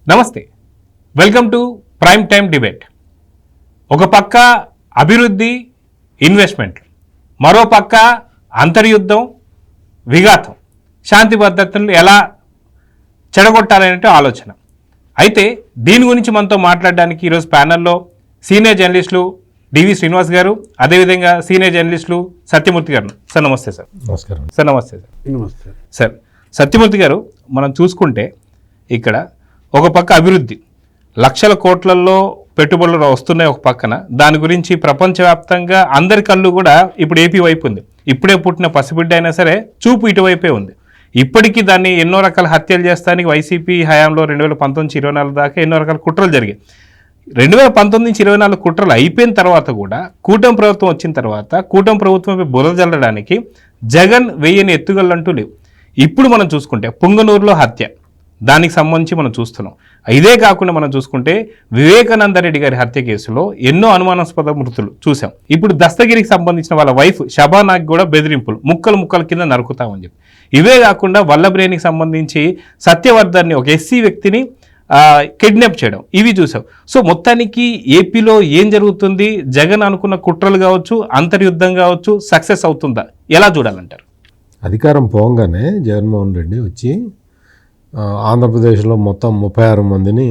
నమస్తే, welcome to prime time debate. ఒక పక్క అభివృద్ధి, ఇన్వెస్ట్మెంట్, మరో పక్క అంతర్యుద్ధం, విఘాతం, శాంతి భద్రతలు ఎలా చెడగొట్టాలనే ఆలోచన. అయితే దీని గురించి మనతో మాట్లాడడానికి ఈరోజు ప్యానెల్లో సీనియర్ జర్నలిస్టులు డివి శ్రీనివాస్ గారు, అదేవిధంగా సీనియర్ జర్నలిస్టులు సత్యమూర్తి గారు. సార్ నమస్తే. సార్ నమస్కారం. సార్ నమస్తే. సార్ నమస్తే. సార్ సత్యమూర్తి గారు, మనం చూసుకుంటే ఇక్కడ ఒక పక్క అభివృద్ధి, లక్షల కోట్లలో పెట్టుబడులు వస్తున్నాయి ఒక పక్కన. దాని గురించి ప్రపంచవ్యాప్తంగా అందరి కళ్ళు కూడా ఇప్పుడు ఏపీ వైపు ఉంది. ఇప్పుడే పుట్టిన పసిబిడ్డ అయినా సరే చూపు ఇటువైపే ఉంది. ఇప్పటికీ దాన్ని ఎన్నో రకాల హత్యలు చేస్తానికి వైసీపీ హయాంలో 2019-24 దాకా ఎన్నో రకాల కుట్రలు జరిగాయి. 2019-24 కుట్రలు అయిపోయిన తర్వాత కూడా కూటమి ప్రభుత్వం వచ్చిన తర్వాత కూటమి ప్రభుత్వంపై బురద జల్లడానికి జగన్ వెయ్యని ఎత్తుగళ్ళంటూ లేవు. ఇప్పుడు మనం చూసుకుంటే పుంగనూరులో హత్య, దానికి సంబంధించి మనం చూస్తున్నాం. ఇదే కాకుండా మనం చూసుకుంటే వివేకానంద రెడ్డి గారి హత్య కేసులో ఎన్నో అనుమానాస్పద మృతులు చూసాం. ఇప్పుడు దస్తగిరికి సంబంధించిన వాళ్ళ వైఫ్ షబానాకి కూడా బెదిరింపులు, ముక్కల కింద నరుకుతామని చెప్పి. ఇవే కాకుండా వల్లభనేనికి సంబంధించి సత్యవర్ధన్ని, ఒక ఎస్సీ వ్యక్తిని కిడ్నాప్ చేయడం, ఇవి చూసాం. సో మొత్తానికి ఏపీలో ఏం జరుగుతుంది? జగన్ అనుకున్న కుట్రలు కావచ్చు, అంతర్యుద్ధం కావచ్చు, సక్సెస్ అవుతుందా? ఎలా చూడాలంటారు? అధికారం పోగానే జగన్మోహన్ రెడ్డి వచ్చి ఆంధ్రప్రదేశ్లో మొత్తం 36 మందిని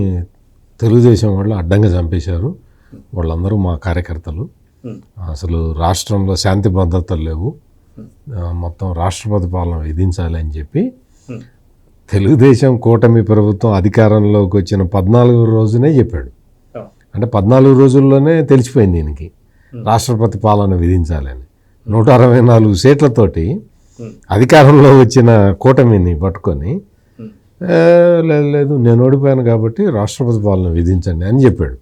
తెలుగుదేశం వాళ్ళు అడ్డంగా చంపేశారు. వాళ్ళందరూ మా కార్యకర్తలు. అసలు రాష్ట్రంలో శాంతి భద్రతలు లేవు, మొత్తం రాష్ట్రపతి పాలన విధించాలి అని చెప్పి తెలుగుదేశం కూటమి ప్రభుత్వం అధికారంలోకి వచ్చిన 14వ రోజునే చెప్పాడు. అంటే 14 రోజుల్లోనే తెలిసిపోయింది దీనికి రాష్ట్రపతి పాలన విధించాలని. 164 సీట్లతోటి అధికారంలో వచ్చిన కూటమిని పట్టుకొని లేదు నేను ఓడిపోయాను కాబట్టి రాష్ట్రపతి పాలన విధించండి అని చెప్పాడు.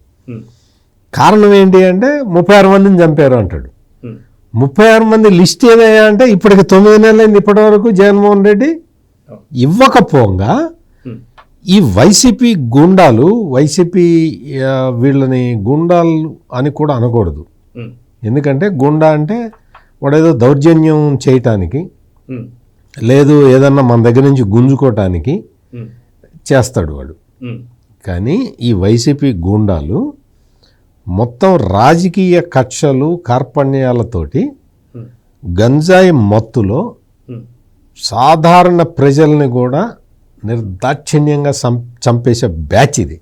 కారణం ఏంటి అంటే 36 మందిని చంపారు అంటాడు. 36 మంది లిస్ట్ ఏదయ్యా అంటే ఇప్పటికి 9 నెలలైంది ఇప్పటి వరకు జగన్మోహన్ రెడ్డి ఇవ్వకపోగా ఈ వైసీపీ గుండాలు, వైసీపీ వీళ్ళని గుండాలు అని కూడా అనకూడదు. ఎందుకంటే గుండా అంటే వాడేదో దౌర్జన్యం చేయటానికి, లేదు ఏదన్నా మన దగ్గర నుంచి గుంజుకోవటానికి చేస్తాడు వాడు. కానీ ఈ వైసీపీ గూండాలు మొత్తం రాజకీయ కక్షలు, కార్పణ్యాలతోటి గంజాయి మత్తులో సాధారణ ప్రజల్ని కూడా నిర్దాక్షిణ్యంగా చంపేసే బ్యాచ్ ఇది.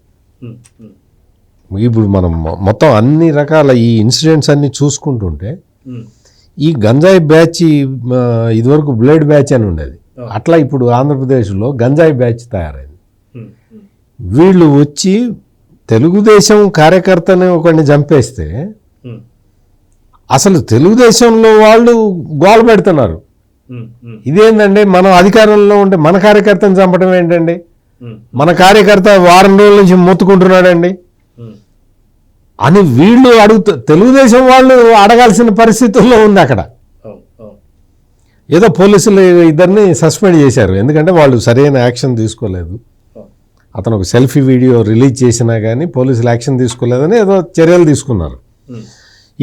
ఇప్పుడు మనం మొత్తం అన్ని రకాల ఈ ఇన్సిడెంట్స్ అన్ని చూసుకుంటుంటే ఈ గంజాయి బ్యాచ్ ఇదివరకు బ్లేడ్ బ్యాచ్ అని ఉండేది, అట్లా ఇప్పుడు ఆంధ్రప్రదేశ్లో గంజాయి బ్యాచ్ తయారైంది. వీళ్ళు వచ్చి తెలుగుదేశం కార్యకర్తని ఒకరిని చంపేస్తే అసలు తెలుగుదేశంలో వాళ్ళు గోల పెడుతున్నారు. ఇదేంటండి, మనం అధికారంలో ఉంటే మన కార్యకర్తను చంపడం ఏంటండి? మన కార్యకర్త వారం రోజుల నుంచి మొత్తుకుంటున్నాడండి అని వీళ్ళు తెలుగుదేశం వాళ్ళు అడగాల్సిన పరిస్థితుల్లో ఉంది. అక్కడ ఏదో పోలీసులు ఇద్దరిని సస్పెండ్ చేశారు, ఎందుకంటే వాళ్ళు సరైన యాక్షన్ తీసుకోలేదు. అతను ఒక సెల్ఫీ వీడియో రిలీజ్ చేసినా కానీ పోలీసులు యాక్షన్ తీసుకోలేదని ఏదో చర్యలు తీసుకున్నారు.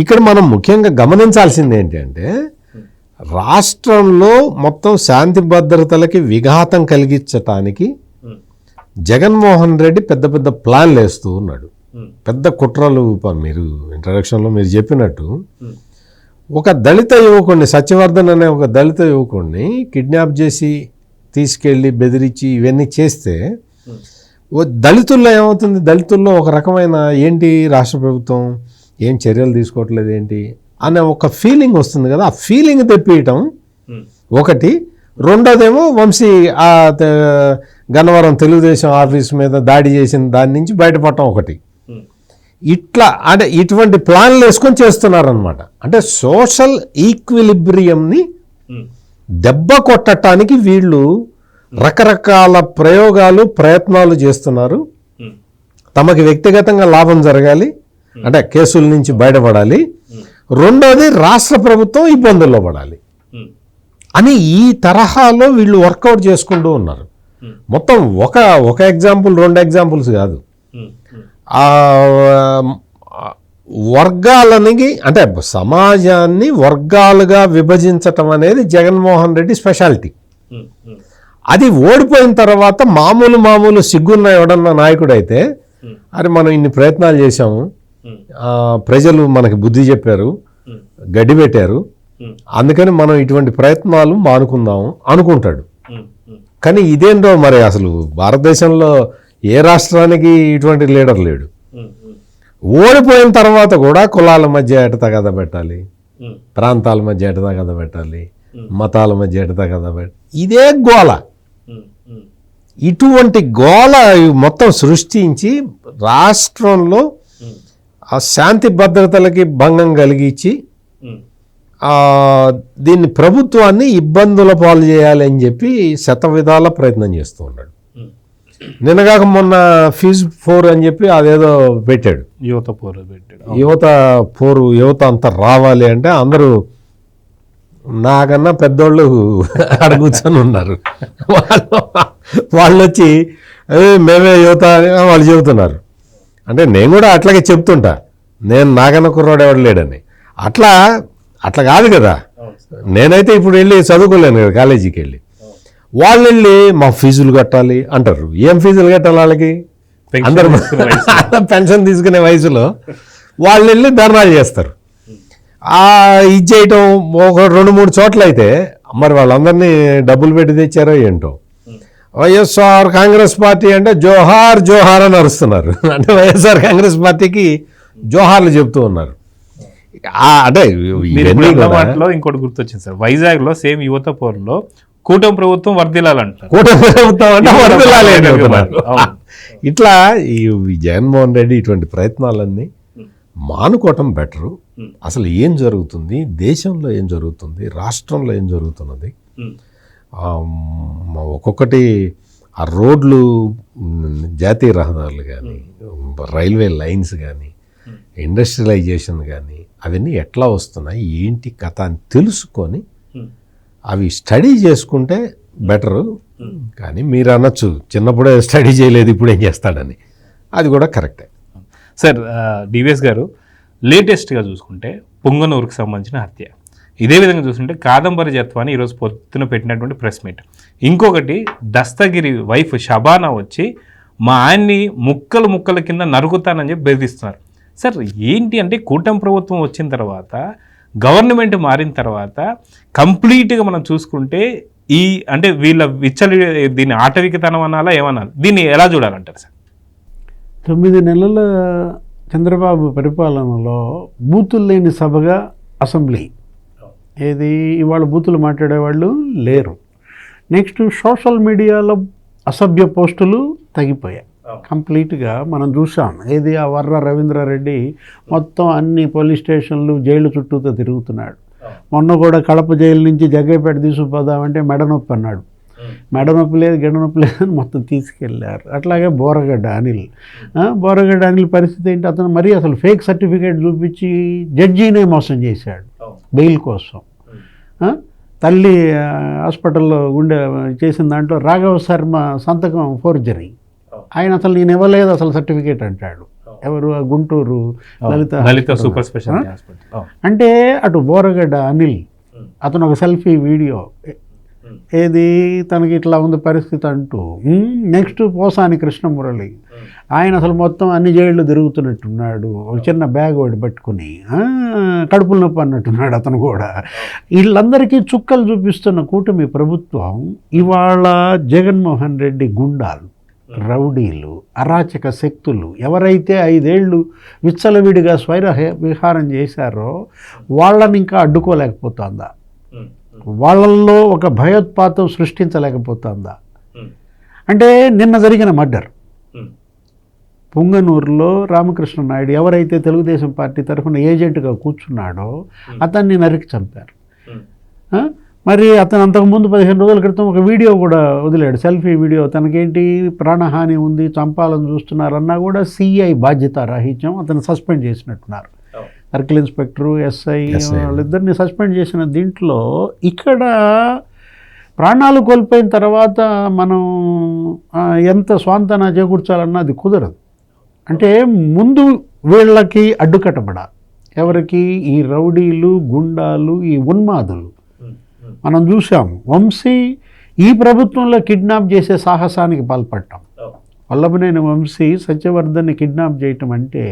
ఇక్కడ మనం ముఖ్యంగా గమనించాల్సింది ఏంటంటే రాష్ట్రంలో మొత్తం శాంతి భద్రతలకి విఘాతం కలిగించటానికి జగన్మోహన్ రెడ్డి పెద్ద పెద్ద ప్లాన్లు వేస్తూ ఉన్నాడు. పెద్ద కుట్రలు. మీరు ఇంట్రడక్షన్లో మీరు చెప్పినట్టు ఒక దళిత యువకుడిని, సత్యవర్ధన్ అనే ఒక దళిత యువకుడిని కిడ్నాప్ చేసి తీసుకెళ్ళి బెదిరించి ఇవన్నీ చేస్తే దళితుల్లో ఏమవుతుంది? దళితుల్లో ఒక రకమైన ఏంటి రాష్ట్ర ప్రభుత్వం ఏం చర్యలు తీసుకోవట్లేదు ఏంటి అనే ఒక ఫీలింగ్ వస్తుంది కదా. ఆ ఫీలింగ్ తెప్పియటం ఒకటి. రెండోదేమో వంశీ ఆ గన్నవరం తెలుగుదేశం ఆఫీస్ మీద దాడి చేసిన దాని నుంచి బయటపడటం ఒకటి. ఇట్లా అంటే ఇటువంటి ప్లాన్లు వేసుకొని చేస్తున్నారనమాట. అంటే సోషల్ ఈక్విలిబ్రియంని దెబ్బ కొట్టడానికి వీళ్ళు రకరకాల ప్రయోగాలు, ప్రయత్నాలు చేస్తున్నారు. తమకి వ్యక్తిగతంగా లాభం జరగాలి అంటే కేసుల నుంచి బయటపడాలి, రెండోది రాష్ట్ర ప్రభుత్వం ఇబ్బందుల్లో పడాలి అని ఈ తరహాలో వీళ్ళు వర్కౌట్ చేసుకుంటూ ఉన్నారు. మొత్తం ఒక ఎగ్జాంపుల్, 2 ఎగ్జాంపుల్స్ కాదు. వర్గాలని అంటే సమాజాన్ని వర్గాలుగా విభజించటం అనేది జగన్మోహన్ రెడ్డి స్పెషాలిటీ. అది ఓడిపోయిన తర్వాత మామూలు సిగ్గున్న ఎవడన్నా నాయకుడు అయితే అరే మనం ఇన్ని ప్రయత్నాలు చేశాము, ప్రజలు మనకి బుద్ధి చెప్పారు, గడ్డి పెట్టారు, అందుకని మనం ఇటువంటి ప్రయత్నాలు మానుకుందాము అనుకుంటాడు. కానీ ఇదేంటో మరి అసలు భారతదేశంలో ఏ రాష్ట్రానికి ఇటువంటి లీడర్ లేడు. ఓడిపోయిన తర్వాత కూడా కులాల మధ్య ఎట తగద పెట్టాలి, ప్రాంతాల మధ్య ఎట తగద పెట్టాలి, మతాల మధ్య ఎట తగద పెట్టాలి, ఇదే గోల. ఇటువంటి గోల మొత్తం సృష్టించి రాష్ట్రంలో ఆ శాంతి భద్రతలకి భంగం కలిగించి దీన్ని ప్రభుత్వాన్ని ఇబ్బందుల పాలు చేయాలి అని చెప్పి శతవిధాల ప్రయత్నం చేస్తూ ఉన్నాడు. నిన్నగాక మొన్న ఫీజు 4 అని చెప్పి అదేదో పెట్టాడు, యువత అంతా రావాలి అంటే అందరూ నాకన్నా పెద్దోళ్ళు అక్కడ కూర్చొని ఉన్నారు. వాళ్ళు వచ్చి మేమే యువత అని వాళ్ళు చెబుతున్నారు. అంటే నేను కూడా అట్లాగే చెప్తుంటా, నేను నాకన్నా కుర్రాడు ఎవడు లేడని. అట్లా కాదు కదా. నేనైతే ఇప్పుడు వెళ్ళి చదువుకోలేను కదా కాలేజీకి వెళ్ళి. వాళ్ళు వెళ్ళి మా ఫీజులు కట్టాలి అంటారు. ఏం ఫీజులు కట్టాలి వాళ్ళకి? అందరు పెన్షన్ తీసుకునే వయసులో వాళ్ళు వెళ్ళి ధర్నాలు చేస్తారు. ఇది చేయటం ఒక 2-3 చోట్ల అయితే మరి వాళ్ళందరినీ డబ్బులు పెట్టి తెచ్చారో ఏంటో. వైఎస్ఆర్ కాంగ్రెస్ పార్టీ అంటే జోహార్ జోహార్ అని అరుస్తున్నారు. అంటే వైఎస్ఆర్ కాంగ్రెస్ పార్టీకి జోహార్లు చెప్తూ ఉన్నారు. అంటే ఇంకోటి గుర్తొచ్చింది సార్, వైజాగ్ లో సేమ్ యువత పోరులో కూటమి ప్రభుత్వం వర్ధిల్లాలంటారు. కూటమి ప్రభుత్వం అంటే వర్ధిల్లాలి అంటున్నారు. ఇట్లా ఈ జగన్మోహన్ రెడ్డి ఇటువంటి ప్రయత్నాలన్నీ మానుకోవటం బెటరు. అసలు ఏం జరుగుతుంది, దేశంలో ఏం జరుగుతుంది, రాష్ట్రంలో ఏం జరుగుతున్నది, ఒక్కొక్కటి ఆ రోడ్లు, జాతీయ రహదారులు కానీ, రైల్వే లైన్స్ కానీ, ఇండస్ట్రియలైజేషన్ కానీ అవన్నీ ఎట్లా వస్తున్నాయి, ఏంటి కథ అని తెలుసుకొని అవి స్టడీ చేసుకుంటే బెటరు. కానీ మీరు అనొచ్చు చిన్నప్పుడే స్టడీ చేయలేదు ఇప్పుడు ఏం చేస్తాడని, అది కూడా కరెక్టే. సార్, డివిఎస్ గారు లేటెస్ట్గా చూసుకుంటే పొంగనూరుకు సంబంధించిన హత్య, ఇదే విధంగా చూసుకుంటే కాదంబరి జత్వాని ఈరోజు పొద్దున పెట్టినటువంటి ప్రెస్ మీట్, ఇంకొకటి దస్తగిరి వైఫ్ షబానా వచ్చి మా ఆయన్ని ముక్కల కింద నరుకుతానని చెప్పి బెదిరిస్తున్నారు. సార్ ఏంటి అంటే కూటమి ప్రభుత్వం వచ్చిన తర్వాత, గవర్నమెంట్ మారిన తర్వాత కంప్లీట్గా మనం చూసుకుంటే ఈ అంటే వీళ్ళ దీన్ని ఆటవికతనం అనాలా ఏమనాలి, దీన్ని ఎలా చూడాలంటారు సార్? 9 నెలల చంద్రబాబు పరిపాలనలో బూతులు లేని సభగా అసెంబ్లీ ఏది, ఇవాళ బూతులు మాట్లాడేవాళ్ళు లేరు. నెక్స్ట్ సోషల్ మీడియాలో అసభ్య పోస్టులు తగ్గిపోయాయి కంప్లీట్గా. మనం చూసాం ఏది, ఆ వర్ర రవీంద్రారెడ్డి మొత్తం అన్ని పోలీస్ స్టేషన్లు జైలు చుట్టూతో తిరుగుతున్నాడు. మొన్న కూడా కడప జైలు నుంచి జగ్గైపేట తీసుకుపోదామంటే మెడనొప్పి అన్నాడు. మెడనొప్పి లేదు గిడనొప్పి లేదు అని మొత్తం తీసుకెళ్ళారు. అట్లాగే బోరగడ్డ అనిల్ పరిస్థితి ఏంటి, అతను మరీ అసలు ఫేక్ సర్టిఫికేట్ చూపించి జడ్జినే మోసం చేశాడు బెయిల్ కోసం. తల్లి హాస్పిటల్లో గుండె చేసిన దాంట్లో రాఘవ శర్మ సంతకం ఫోర్జరీ. ఆయన అసలు నేను ఇవ్వలేదు అసలు సర్టిఫికేట్ అంటాడు. ఎవరు? గుంటూరు లలిత సూపర్ స్పెషాలిటీ హాస్పిటల్. అంటే అటు బోరగడ్డ అనిల్ అతను ఒక సెల్ఫీ వీడియో ఏది, తనకి ఇట్లా ఉంది పరిస్థితి అంటూ. నెక్స్ట్ పోసాని కృష్ణమురళి, ఆయన అసలు మొత్తం అన్ని జైళ్ళు తిరుగుతున్నట్టున్నాడు, ఒక చిన్న బ్యాగ్ ఒకటి పట్టుకుని కడుపుల నొప్పి అన్నట్టున్నాడు అతను కూడా. వీళ్ళందరికీ చుక్కలు చూపిస్తున్న కూటమి ప్రభుత్వం ఇవాళ జగన్మోహన్ రెడ్డి గుండాలు, రౌడీలు, అరాచక శక్తులు ఎవరైతే 5 ఏళ్ళు విచ్చలవిడిగా స్వైర విహారం చేశారో వాళ్ళని ఇంకా అడ్డుకోలేకపోతుందా? వాళ్ళల్లో ఒక భయోత్పాతం సృష్టించలేకపోతుందా? అంటే నిన్న జరిగిన మర్డర్ పొంగనూరులో రామకృష్ణ నాయుడు ఎవరైతే తెలుగుదేశం పార్టీ తరఫున ఏజెంట్గా కూర్చున్నాడో అతన్ని నరికి చంపారు. మరి అతను అంతకుముందు 15 రోజుల క్రితం ఒక వీడియో కూడా వదిలాడు, సెల్ఫీ వీడియో. తనకేంటి ప్రాణహాని ఉంది, చంపాలని చూస్తున్నారన్నా కూడా సిఐ బాధ్యత రాహిత్యం, అతను సస్పెండ్ చేసినట్టున్నారు. సర్కిల్ ఇన్స్పెక్టరు, ఎస్ఐ వాళ్ళిద్దరిని సస్పెండ్ చేసిన దీంట్లో ఇక్కడ ప్రాణాలు కోల్పోయిన తర్వాత మనం ఎంత స్వాంతన చేకూర్చాలన్నా అది కుదరదు. అంటే ముందు వీళ్ళకి అడ్డుకట్టబడాలి. ఎవరికి? ఈ రౌడీలు, గుండాలు, ఈ ఉన్మాదులు. మనం చూసాము వంశీ ఈ ప్రభుత్వంలో కిడ్నాప్ చేసే సాహసానికి పాల్పడ్డాం. వల్లభనేని వంశీ సత్యవర్ధన్ని కిడ్నాప్ చేయటం అంటే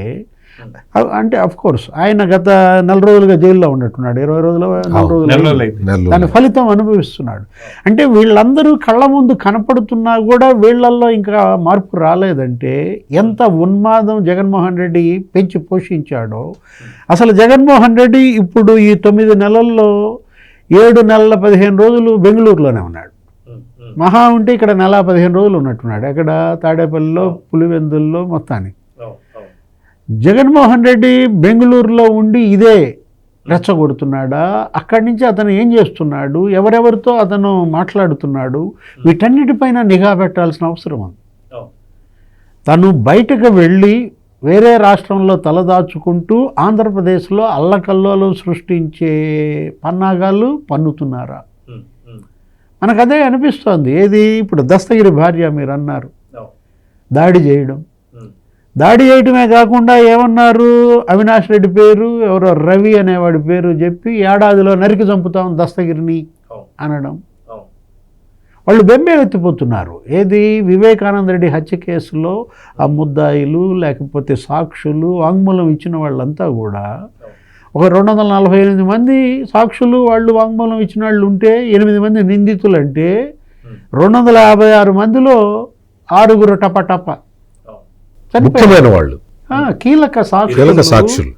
అఫ్ కోర్స్ ఆయన గత 4 రోజులుగా జైల్లో ఉన్నట్టున్నాడు, 20 రోజులు 4 రోజులు దాని ఫలితం అనుభవిస్తున్నాడు. అంటే వీళ్ళందరూ కళ్ళ ముందు కనపడుతున్నా కూడా వీళ్ళల్లో ఇంకా మార్పు రాలేదంటే ఎంత ఉన్మాదం జగన్మోహన్ రెడ్డి పెంచి పోషించాడో. అసలు జగన్మోహన్ రెడ్డి ఇప్పుడు ఈ 9 నెలల్లో 7 నెలల 15 రోజులు బెంగళూరులోనే ఉన్నాడు. మహా ఉంటే ఇక్కడ 15 రోజులు ఉన్నట్టున్నాడు, అక్కడ తాడేపల్లిలో పులివెందుల్లో మొత్తానికి. జగన్మోహన్ రెడ్డి బెంగళూరులో ఉండి ఇదే రెచ్చగొడుతున్నాడా? అక్కడి నుంచి అతను ఏం చేస్తున్నాడు, ఎవరెవరితో అతను మాట్లాడుతున్నాడు, వీటన్నిటిపైన నిఘా పెట్టాల్సిన అవసరం ఉంది. తను బయటకు వెళ్ళి వేరే రాష్ట్రంలో తలదాచుకుంటూ ఆంధ్రప్రదేశ్లో అల్లకల్లోలం సృష్టించే పన్నాగాలు పన్నుతున్నారా? మనకు అదే అనిపిస్తోంది. ఏది ఇప్పుడు దస్తగిరి భార్య మీరు అన్నారు, దాడి చేయటమే కాకుండా ఏమన్నారు, అవినాష్ రెడ్డి పేరు ఎవరో రవి అనేవాడి పేరు చెప్పి ఏడాదిలో నరికి చంపుతాం దస్తగిరిని అనడం. వాళ్ళు బెంబేలెత్తిపోతున్నారు. ఏది వివేకానంద రెడ్డి హత్య కేసులో ఆ ముద్దాయిలు లేకపోతే సాక్షులు వాంగ్మూలం ఇచ్చిన వాళ్ళంతా కూడా ఒక 248 మంది సాక్షులు వాళ్ళు వాంగ్మూలం ఇచ్చిన వాళ్ళు ఉంటే 8 మంది నిందితులు అంటే 256 మందిలో 6 టపటప ముఖ్యమైన వాళ్ళు, కీలక సాక్షులు.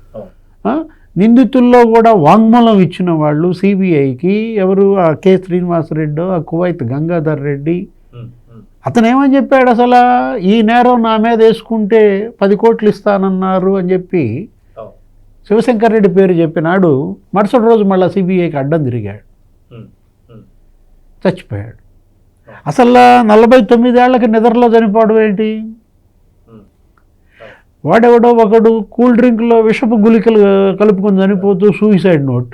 నిందితుల్లో కూడా వాంగ్మూలం ఇచ్చిన వాళ్ళు సిబిఐకి ఎవరు, ఆ కె శ్రీనివాసరెడ్డి, ఆ కువైత్ గంగాధర్ రెడ్డి. అతను ఏమని చెప్పాడు, అసలు ఈ నేరం నా మీద వేసుకుంటే 10 కోట్లు ఇస్తానన్నారు అని చెప్పి శివశంకర్ రెడ్డి పేరు చెప్పినాడు. మరుసటి రోజు మళ్ళీ సిబిఐకి అడ్డం తిరిగాడు, చచ్చిపోయాడు. అసలు 49 ఏళ్లకి నిద్రలో చనిపోవడం ఏంటి? వాడెవడో ఒకడు కూల్ డ్రింక్లో విషపు గుళికలు కలుపుకొని చనిపోతూ సూయిసైడ్ నోట్.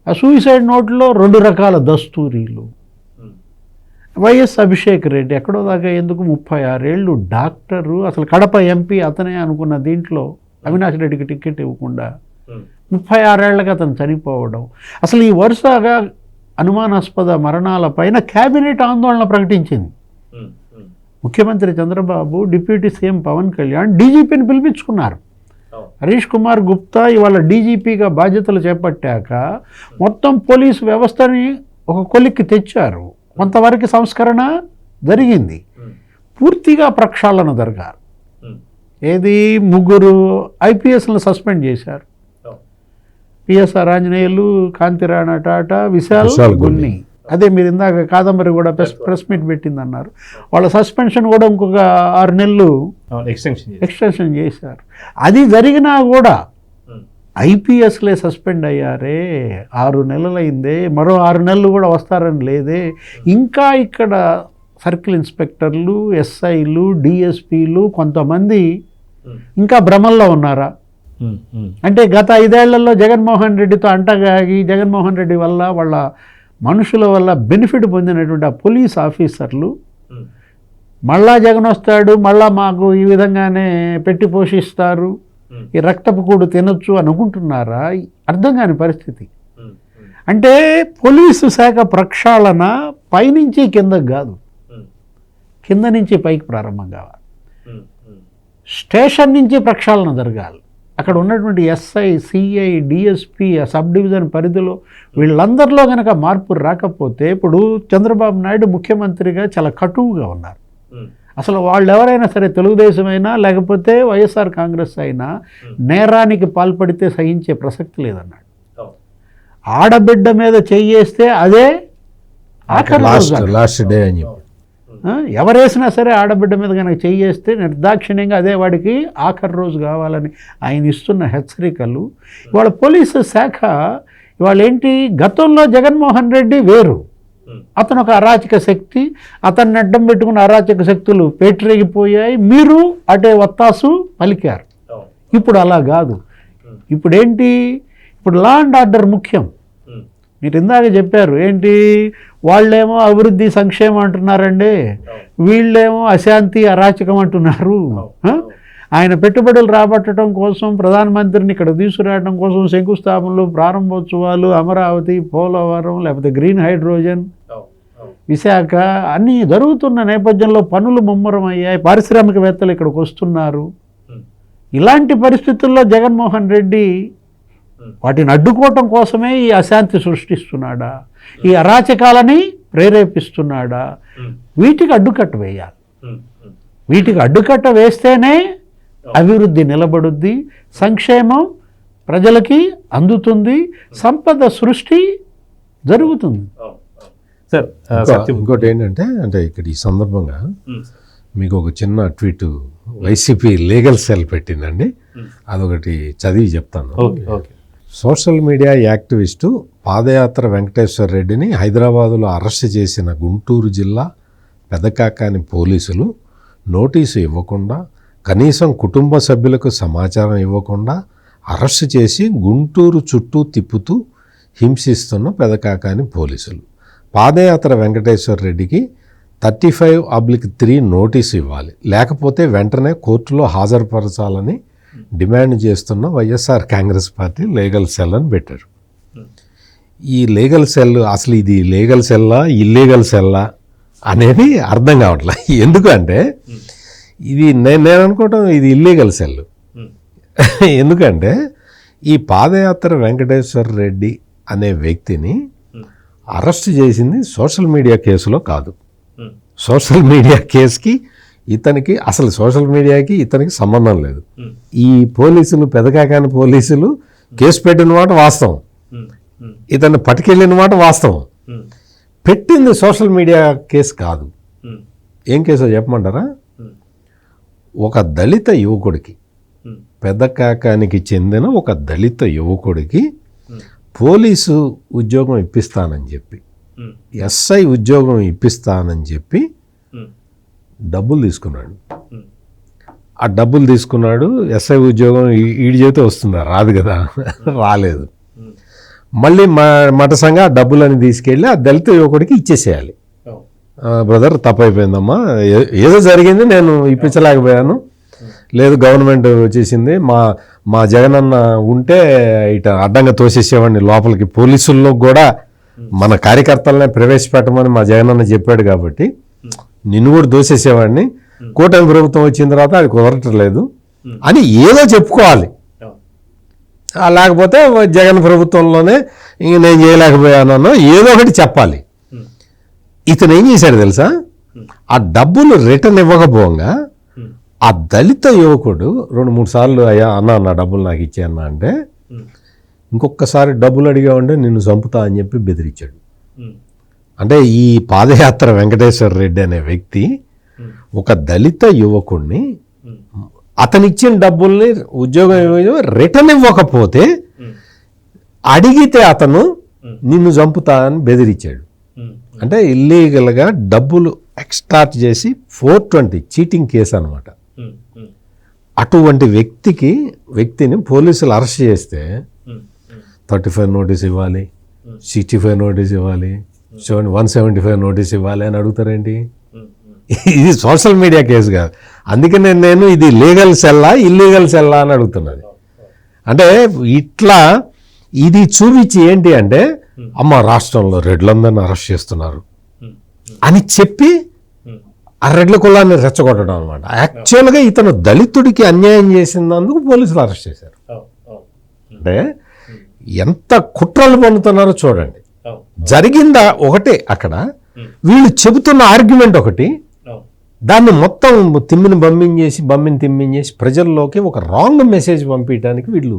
ఆ సూయిసైడ్ నోట్లో 2 రకాల దస్తూరీలు. వైఎస్ అభిషేక్ రెడ్డి ఎక్కడో దాకా ఎందుకు 36 ఏళ్ళు డాక్టరు, అసలు కడప ఎంపీ అతనే అనుకున్న దీంట్లో అవినాష్ రెడ్డికి టికెట్ ఇవ్వకుండా 36 ఏళ్ళకి అతను చనిపోవడం. అసలు ఈ వరుసగా అనుమానాస్పద మరణాల పైన క్యాబినెట్ ఆందోళన ప్రకటించింది. ముఖ్యమంత్రి చంద్రబాబు, డిప్యూటీ సీఎం పవన్ కళ్యాణ్ డీజీపీని పిలిపించుకున్నారు. హరీష్ కుమార్ గుప్తా ఇవాళ డీజీపీగా బాధ్యతలు చేపట్టాక మొత్తం పోలీసు వ్యవస్థని ఒక కొలిక్కి తెచ్చారు. కొంతవరకు సంస్కరణ జరిగింది, పూర్తిగా ప్రక్షాళన జరగాలి. ఏది 3 ఐపీఎస్లను సస్పెండ్ చేశారు, పిఎస్ఆర్ ఆంజనేయులు, కాంతిరాణా టాటా, విశాల్ గున్ని. అదే మీరు ఇందాక కాదంబరి కూడా ప్రెస్ మీట్ పెట్టిందన్నారు, వాళ్ళ సస్పెన్షన్ కూడా ఇంకొక 6 నెలలు ఎక్స్టెన్షన్ చేశారు. అది జరిగినా కూడా ఐపీఎస్లే సస్పెండ్ అయ్యారే, 6 నెలలు అయిందే, మరో 6 నెలలు కూడా వస్తారని లేదే. ఇంకా ఇక్కడ సర్కిల్ ఇన్స్పెక్టర్లు, ఎస్ఐలు, డిఎస్పీలు కొంతమంది ఇంకా భ్రమల్లో ఉన్నారా? అంటే గత 5 ఏళ్లలో జగన్మోహన్ రెడ్డితో అంటగాగి జగన్మోహన్ రెడ్డి వల్ల వాళ్ళ మనుషుల వల్ల బెనిఫిట్ పొందినటువంటి ఆ పోలీస్ ఆఫీసర్లు మళ్ళా జగన్ వస్తాడు, మళ్ళా మాకు ఈ విధంగానే పెట్టి పోషిస్తారు, ఈ రక్తపు కూడు తినొచ్చు అనుకుంటున్నారా? అర్థం కాని పరిస్థితి. అంటే పోలీసు శాఖ ప్రక్షాళన పైనుంచి కిందకు కాదు, కింద నుంచి పైకి ప్రారంభం కావాలి. స్టేషన్ నుంచి ప్రక్షాళన జరగాలి. అక్కడ ఉన్నటువంటి ఎస్ఐ, సిఐ, డిఎస్పీ, ఆ సబ్ డివిజన్ పరిధిలో వీళ్ళందరిలో కనుక మార్పు రాకపోతే, ఇప్పుడు చంద్రబాబు నాయుడు ముఖ్యమంత్రిగా చాలా కటువుగా ఉన్నారు. అసలు వాళ్ళు ఎవరైనా సరే, తెలుగుదేశం అయినా లేకపోతే వైఎస్ఆర్ కాంగ్రెస్ అయినా, నేరానికి పాల్పడితే సహించే ప్రసక్తి లేదన్నాడు. ఆడబిడ్డ మీద చెయ్యేస్తే అదే ఆఖరి లాస్ట్ డే అని చెప్పి, ఎవరేసినా సరే ఆడబిడ్డ మీద కనుక చెయ్యేస్తే నిర్దాక్షిణ్యంగా అదే వాడికి ఆఖరి రోజు కావాలని ఆయన ఇస్తున్న హెచ్చరికలు. ఇవాళ పోలీసు శాఖ ఇవాళ ఏంటి, గతంలో జగన్మోహన్ రెడ్డి వేరు, అతను ఒక అరాచక శక్తి, అతన్ని అడ్డం పెట్టుకున్న అరాచక శక్తులు పేటరేగిపోయాయి, మీరు అటే వత్తాసు పలికారు. ఇప్పుడు అలా కాదు. ఇప్పుడు ఏంటి, ఇప్పుడు లా అండ్ ఆర్డర్ ముఖ్యం. మీరు ఇందాక చెప్పారు ఏంటి, వాళ్ళేమో అభివృద్ధి సంక్షేమం అంటున్నారండి, వీళ్ళేమో అశాంతి అరాచకం అంటున్నారు. ఆయన పెట్టుబడులు రాబట్టడం కోసం, ప్రధానమంత్రిని ఇక్కడ తీసుకురావడం కోసం శంకుస్థాపనలు, ప్రారంభోత్సవాలు, అమరావతి, పోలవరం, లేకపోతే గ్రీన్ హైడ్రోజన్, విశాఖ అన్నీ జరుగుతున్న నేపథ్యంలో పనులు ముమ్మరమయ్యాయి, పారిశ్రామికవేత్తలు ఇక్కడికి వస్తున్నారు. ఇలాంటి పరిస్థితుల్లో జగన్మోహన్ రెడ్డి వాటిని అడ్డుకోవటం కోసమే ఈ అశాంతి సృష్టిస్తున్నాడా, ఈ అరాచకాలని ప్రేరేపిస్తున్నాడా? వీటికి అడ్డుకట్ట వేయాలి. వీటికి అడ్డుకట్ట వేస్తేనే అభివృద్ధి నిలబడుద్ది, సంక్షేమం ప్రజలకి అందుతుంది, సంపద సృష్టి జరుగుతుంది. సార్ ఇంకోటి ఏంటంటే అంటే ఇక్కడ ఈ సందర్భంగా మీకు ఒక చిన్న ట్వీట్ వైసీపీ లీగల్ సెల్ పెట్టిందండి, అదొకటి చదివి చెప్తాను. సోషల్ మీడియా యాక్టివిస్టు పాదయాత్ర వెంకటేశ్వర రెడ్డిని హైదరాబాదులో అరెస్ట్ చేసిన గుంటూరు జిల్లా పెదకాకాని పోలీసులు నోటీసు ఇవ్వకుండా, కనీసం కుటుంబ సభ్యులకు సమాచారం ఇవ్వకుండా అరెస్ట్ చేసి గుంటూరు చుట్టూ తిప్పుతూ హింసిస్తున్న పెదకాకాని పోలీసులు. పాదయాత్ర వెంకటేశ్వర రెడ్డికి 35/3 నోటీసు ఇవ్వాలి, లేకపోతే వెంటనే కోర్టులో హాజరుపరచాలని డిమాండ్ చేస్తున్న YSR Congress party legal cell అని పెట్టారు. ఈ లీగల్ సెల్ అసలు ఇది లీగల్ సెల్లా ఇల్లీగల్ సెల్లా అనేది అర్థం కావట్లే. ఎందుకంటే ఇది నేను అనుకోవటం ఇది ఇల్లీగల్ సెల్. ఎందుకంటే ఈ పాదయాత్ర వెంకటేశ్వర రెడ్డి అనే వ్యక్తిని అరెస్ట్ చేసింది సోషల్ మీడియా కేసులో కాదు. సోషల్ మీడియా కేసుకి ఇతనికి అసలు సోషల్ మీడియాకి ఇతనికి సంబంధం లేదు. ఈ పోలీసులు పెదకాకాని పోలీసులు కేసు పెట్టిన మాట వాస్తవం, ఇతన్ని పట్టుకెళ్ళిన మాట వాస్తవం. పెట్టింది సోషల్ మీడియా కేసు కాదు. ఏం కేసో చెప్పమంటారా? ఒక దళిత యువకుడికి, పెదకాకానికి చెందిన ఒక దళిత యువకుడికి పోలీసు ఉద్యోగం ఇప్పిస్తానని చెప్పి, ఎస్ఐ ఉద్యోగం ఇప్పిస్తానని చెప్పి డబ్బులు తీసుకున్నాడు. ఆ డబ్బులు తీసుకున్నాడు. ఎస్ఐ ఉద్యోగం ఈడి చేతే వస్తుందా? రాదు కదా, రాలేదు. మళ్ళీ మటసంగా ఆ డబ్బులని తీసుకెళ్ళి ఆ దళిత యువకుడికి ఇచ్చేసేయాలి. బ్రదర్ తప్పైపోయిందమ్మా, ఏదో జరిగింది, నేను ఇప్పించలేకపోయాను, లేదు గవర్నమెంట్ చేసింది, మా జగనన్న ఉంటే ఇట అడ్డంగా తోసేసేవాడిని లోపలికి, పోలీసుల్లో కూడా మన కార్యకర్తలనే ప్రవేశపెట్టమని మా జగనన్న చెప్పాడు కాబట్టి నిన్ను కూడా దోసేసేవాడిని, కూటమి ప్రభుత్వం వచ్చిన తర్వాత అది కుదరట్లేదు అని ఏదో చెప్పుకోవాలి. లేకపోతే జగన్ ప్రభుత్వంలోనే ఇంక నేను చేయలేకపోయానో ఏదో ఒకటి చెప్పాలి. ఇతను ఏం చేశాడు తెలుసా? ఆ డబ్బులు రిటర్న్ ఇవ్వకపోగా ఆ దళిత యువకుడు 2-3 సార్లు అయ్యా అన్న నా డబ్బులు నాకు ఇచ్చే అన్న అంటే, ఇంకొకసారి డబ్బులు అడిగామంటే నిన్ను చంపుతా అని చెప్పి బెదిరించాడు. అంటే ఈ పాదయాత్ర వెంకటేశ్వర రెడ్డి అనే వ్యక్తి ఒక దళిత యువకుడిని అతనిచ్చిన డబ్బుల్ని ఉద్యోగం రిటర్న్ ఇవ్వకపోతే అడిగితే అతను నిన్ను చంపుతా అని బెదిరించాడు. అంటే ఇల్లీగల్గా డబ్బులు ఎక్స్టార్ట్ చేసి 420 చీటింగ్ కేసు అనమాట. అటువంటి వ్యక్తిని పోలీసులు అరెస్ట్ చేస్తే 35 నోటీస్ ఇవ్వాలి, 65 నోటీస్ ఇవ్వాలి, 175 నోటీస్ ఇవ్వాలి అని అడుగుతారేంటి? ఇది సోషల్ మీడియా కేసు కాదు. అందుకనే నేను ఇది లీగల్ సెల్లా ఇల్లీగల్ సెల్లా అని అడుగుతున్నది. అంటే ఇట్లా ఇది చూపించి ఏంటి అంటే, అమ్మ రాష్ట్రంలో రెడ్లందరిని అరెస్ట్ చేస్తున్నారు అని చెప్పి ఆ రెడ్ల కులాన్ని రెచ్చగొట్టడం అనమాట. యాక్చువల్గా ఇతను దళితుడికి అన్యాయం చేసినందుకు పోలీసులు అరెస్ట్ చేశారు. అంటే ఎంత కుట్రలు పన్నుతున్నారో చూడండి. జరిగిందా ఒకటే అక్కడ, వీళ్ళు చెబుతున్న ఆర్గ్యుమెంట్ ఒకటి, దాన్ని మొత్తం తిమ్మించేసి ప్రజల్లోకి ఒక రాంగ్ మెసేజ్ పంపించడానికి వీళ్ళు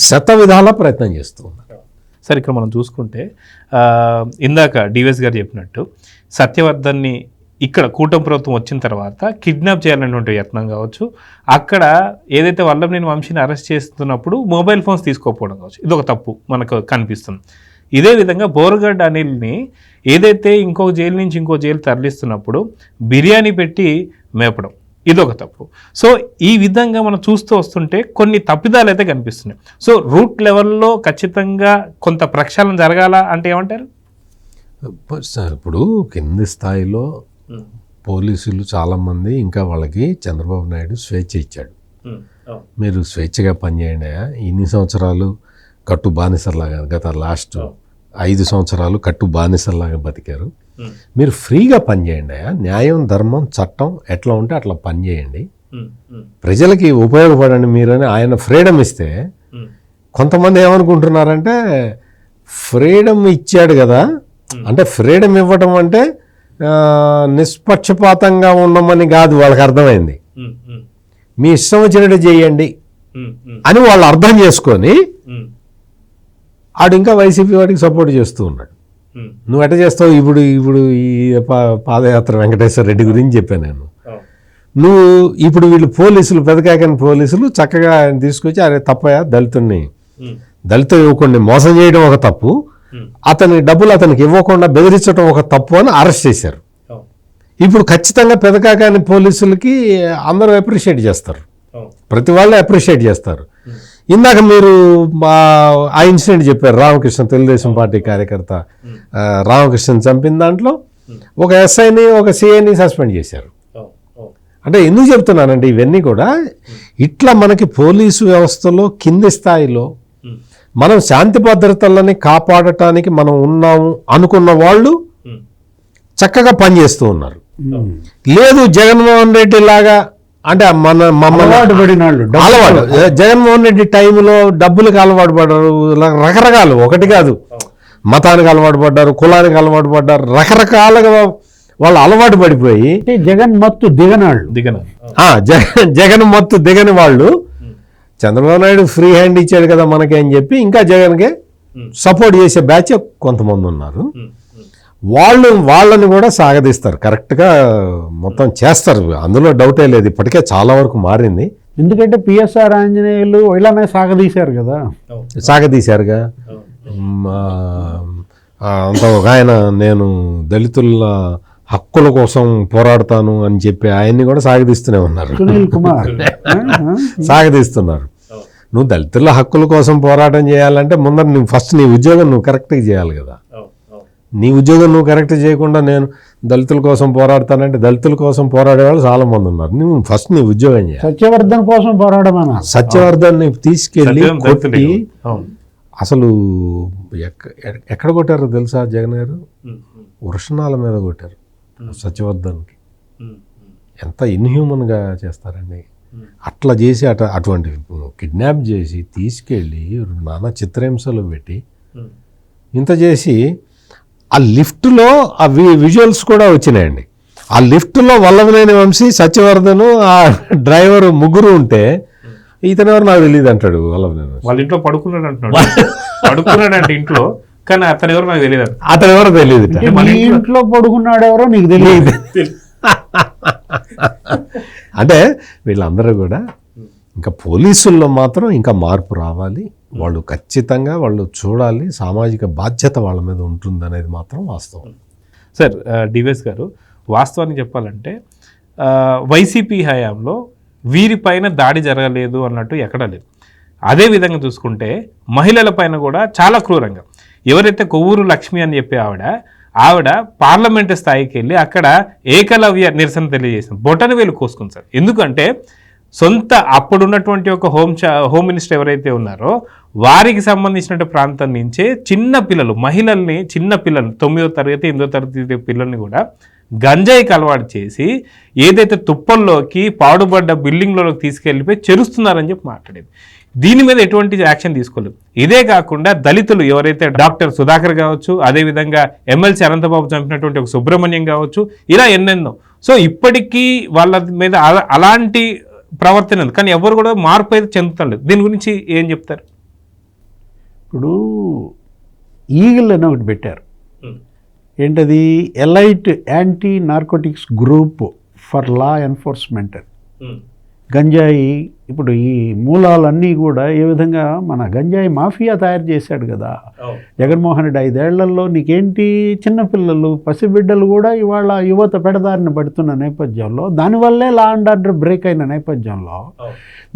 శతవిధాల ప్రయత్నం చేస్తూ ఉన్నారు. సరే, ఇక్కడ మనం చూసుకుంటే ఇందాక డివిఎస్ గారు చెప్పినట్టు సత్యవర్ధన్ని ఇక్కడ కూటమి ప్రభుత్వం వచ్చిన తర్వాత కిడ్నాప్ చేయాలనేటువంటి యత్నం కావచ్చు, అక్కడ ఏదైతే వల్లభనేని వంశీని అరెస్ట్ చేస్తున్నప్పుడు మొబైల్ ఫోన్స్ తీసుకోకపోవడం కావచ్చు, ఇది ఒక తప్పు మనకు కనిపిస్తుంది. ఇదే విధంగా బోరగడ్డ అనిల్ని ఏదైతే ఇంకో జైలు నుంచి ఇంకో జైలు తరలిస్తున్నప్పుడు బిర్యానీ పెట్టి మేపడం, ఇదొక తప్పు. సో ఈ విధంగా మనం చూస్తూ వస్తుంటే కొన్ని తప్పిదాలు అయితే కనిపిస్తున్నాయి. సో రూట్ లెవెల్లో ఖచ్చితంగా కొంత ప్రక్షాళన జరగాల అంటే ఏమంటారు? ఇప్పుడు కింది స్థాయిలో పోలీసులు చాలామంది ఇంకా వాళ్ళకి చంద్రబాబు నాయుడు స్వేచ్ఛ ఇచ్చాడు. మీరు స్వేచ్ఛగా పనిచేయండి. ఇన్ని సంవత్సరాలు కట్టు బానిసలాగా, గత లాస్ట్ 5 సంవత్సరాలు కట్టు బానిసలాగా బతికారు. మీరు ఫ్రీగా పనిచేయండి. న్యాయం, ధర్మం, చట్టం ఎట్లా ఉంటే అట్లా పనిచేయండి, ప్రజలకి ఉపయోగపడండి మీరని ఆయన ఫ్రీడమ్ ఇస్తే, కొంతమంది ఏమనుకుంటున్నారంటే ఫ్రీడమ్ ఇచ్చాడు కదా, అంటే ఫ్రీడమ్ ఇవ్వటం అంటే నిష్పక్షపాతంగా ఉండమని కాదు, వాళ్ళకి అర్థమైంది. మీ ఇష్టం వచ్చినట్టు చేయండి అని వాళ్ళు అర్థం చేసుకొని ఆడు ఇంకా వైసీపీ వాడికి సపోర్ట్ చేస్తూ ఉన్నాడు. నువ్వు ఎట్ట చేస్తావు ఇప్పుడు ఈ పాదయాత్ర వెంకటేశ్వర రెడ్డి గురించి చెప్పాను నేను. నువ్వు ఇప్పుడు వీళ్ళు పోలీసులు, పెదకాకని పోలీసులు చక్కగా ఆయన తీసుకొచ్చి అరే తప్పయా, దళిత యువకుడిని మోసం చేయడం ఒక తప్పు, అతని డబ్బులు అతనికి ఇవ్వకుండా బెదిరించడం ఒక తప్పు అని అరెస్ట్ చేశారు. ఇప్పుడు ఖచ్చితంగా పెదకాకని పోలీసులకి అందరూ అప్రిషియేట్ చేస్తారు, ప్రతి వాళ్ళు అప్రిషియేట్ చేస్తారు. ఇందాక మీరు ఆ ఇన్సిడెంట్ చెప్పారు, రామకృష్ణ తెలుగుదేశం పార్టీ కార్యకర్త రామకృష్ణ చంపిన దాంట్లో ఒక ఎస్ఐని ఒక సిఐని సస్పెండ్ చేశారు. అంటే ఎందుకు చెప్తున్నానంటే ఇవన్నీ కూడా ఇట్లా మనకి పోలీసు వ్యవస్థలో కింది స్థాయిలో మనం శాంతి భద్రతలని కాపాడటానికి మనం ఉన్నాము అనుకున్న వాళ్ళు చక్కగా పనిచేస్తూ ఉన్నారు. లేదు జగన్మోహన్ రెడ్డి లాగా అంటే అలవాటు పడినాళ్ళు, అలవాటు జగన్మోహన్ రెడ్డి టైంలో డబ్బులకు అలవాటు పడ్డారు, రకరకాలు, ఒకటి కాదు, మతానికి అలవాటు పడ్డారు, కులానికి అలవాటు పడ్డారు, రకరకాలుగా వాళ్ళు అలవాటు పడిపోయి జగన్ మత్తు దిగనాళ్ళు జగన్ మత్తు దిగని వాళ్ళు చంద్రబాబు నాయుడు ఫ్రీ హ్యాండ్ ఇచ్చాడు కదా మనకి అని చెప్పి ఇంకా జగన్కి సపోర్ట్ చేసే బ్యాచ్ కొంతమంది ఉన్నారు. వాళ్ళని కూడా సాగదీస్తారు, కరెక్ట్గా మొత్తం చేస్తారు, అందులో డౌటే లేదు. ఇప్పటికే చాలా వరకు మారింది, ఎందుకంటే పిఎస్ఆర్ ఆంజనేయులు ఇలానే సాగదీశారుగా. అంత ఒక ఆయన నేను దళితుల హక్కుల కోసం పోరాడతాను అని చెప్పి ఆయన్ని కూడా సాగదీస్తూనే ఉన్నారు, సునీల్ కుమార్ సాగదీస్తున్నారు. నువ్వు దళితుల హక్కుల కోసం పోరాటం చేయాలంటే ముందర నువ్వు ఫస్ట్ నీ ఉద్యోగం నువ్వు కరెక్ట్గా చేయాలి కదా. నీ ఉద్యోగం నువ్వు కరెక్ట్ చేయకుండా నేను దళితుల కోసం పోరాడతానంటే దళితుల కోసం పోరాడే వాళ్ళు చాలా మంది ఉన్నారు. నువ్వు ఫస్ట్ నీ ఉద్యోగం చేయాలి. సత్యవర్ధన్ కోసం పోరాడమన్నా, సత్యవర్ధన్ తీసుకెళ్ళి కొట్టి అసలు ఎక్కడ కొట్టారో తెలుసా జగన్ గారు? వృషణాల మీద కొట్టారు సత్యవర్ధన్కి. ఎంత ఇన్హ్యూమన్గా చేస్తారండి. అట్లా చేసి అటువంటి కిడ్నాప్ చేసి తీసుకెళ్ళి నానా చిత్రహింసలు పెట్టి ఇంత చేసి ఆ లిఫ్ట్లో ఆ విజువల్స్ కూడా వచ్చినాయండి. ఆ లిఫ్ట్లో వల్లభనేని వంశీ, సత్యవర్ధను, ఆ డ్రైవర్ ముగ్గురు ఉంటే ఇతను ఎవరు నాకు తెలియదు అంటాడు వల్లభనేని వంశీ. వాళ్ళ ఇంట్లో పడుకున్నాడు అంటే ఇంట్లో, కానీ అతను ఎవరు నాకు తెలియదు. అతను ఎవరో తెలియదు. ఇంట్లో పడుకున్నాడు ఎవరో నీకు తెలియదు. అంటే వీళ్ళందరూ కూడా ఇంకా పోలీసుల్లో మాత్రం ఇంకా మార్పు రావాలి. వాళ్ళు ఖచ్చితంగా వాళ్ళు చూడాలి, సామాజిక బాధ్యత వాళ్ళ మీద ఉంటుంది అనేది మాత్రం వాస్తవం. సార్ డివిఎస్ గారు, వాస్తవాన్ని చెప్పాలంటే వైసీపీ హయాంలో వీరిపైన దాడి జరగలేదు అన్నట్టు ఎక్కడా లేదు. అదేవిధంగా చూసుకుంటే మహిళల పైన కూడా చాలా క్రూరంగా, ఎవరైతే కొవ్వూరు లక్ష్మి అని చెప్పే ఆవిడ పార్లమెంటు స్థాయికి వెళ్ళి అక్కడ ఏకలవ్య నిరసన తెలియజేసింది, బొటన వేలు కోసుకుంది సార్. ఎందుకంటే సొంత అప్పుడున్నటువంటి ఒక హోమ్ మినిస్టర్ ఎవరైతే ఉన్నారో వారికి సంబంధించిన ప్రాంతం నుంచే చిన్న పిల్లలు, మహిళల్ని, చిన్న పిల్లలు 9వ తరగతి 8వ తరగతి పిల్లల్ని కూడా గంజాయికి అలవాటు చేసి ఏదైతే తుప్పల్లోకి పాడుబడ్డ బిల్డింగ్లలోకి తీసుకెళ్ళిపోయి చెరుస్తున్నారని చెప్పి మాట్లాడేది. దీని మీద ఎటువంటి యాక్షన్ తీసుకోలేదు. ఇదే కాకుండా దళితులు ఎవరైతే డాక్టర్ సుధాకర్ కావచ్చు, అదేవిధంగా ఎమ్మెల్సీ అనంతబాబు చంపినటువంటి ఒక సుబ్రహ్మణ్యం కావచ్చు, ఇలా ఎన్నెన్నో. సో ఇప్పటికీ వాళ్ళ మీద అలాంటి ప్రవర్తన ఉంది, కానీ ఎవరు కూడా మార్పు అయితే చెందుతలేదు. దీని గురించి ఏం చెప్తారు? ఇప్పుడు ఈగిల్ అని ఒకటి పెట్టారు, ఏంటది, elite anti narcotics group for law enforcement. గంజాయి ఇప్పుడు ఈ మూలాలన్నీ కూడా ఏ విధంగా మన గంజాయి మాఫియా తయారు చేశాడు కదా జగన్మోహన్ రెడ్డి. 5 ఏళ్లలో నీకేంటి, చిన్నపిల్లలు, పసిబిడ్డలు కూడా ఇవాళ యువత పెడదారిన పడుతున్న నేపథ్యంలో, దానివల్లే లా అండ్ ఆర్డర్ బ్రేక్ అయిన నేపథ్యంలో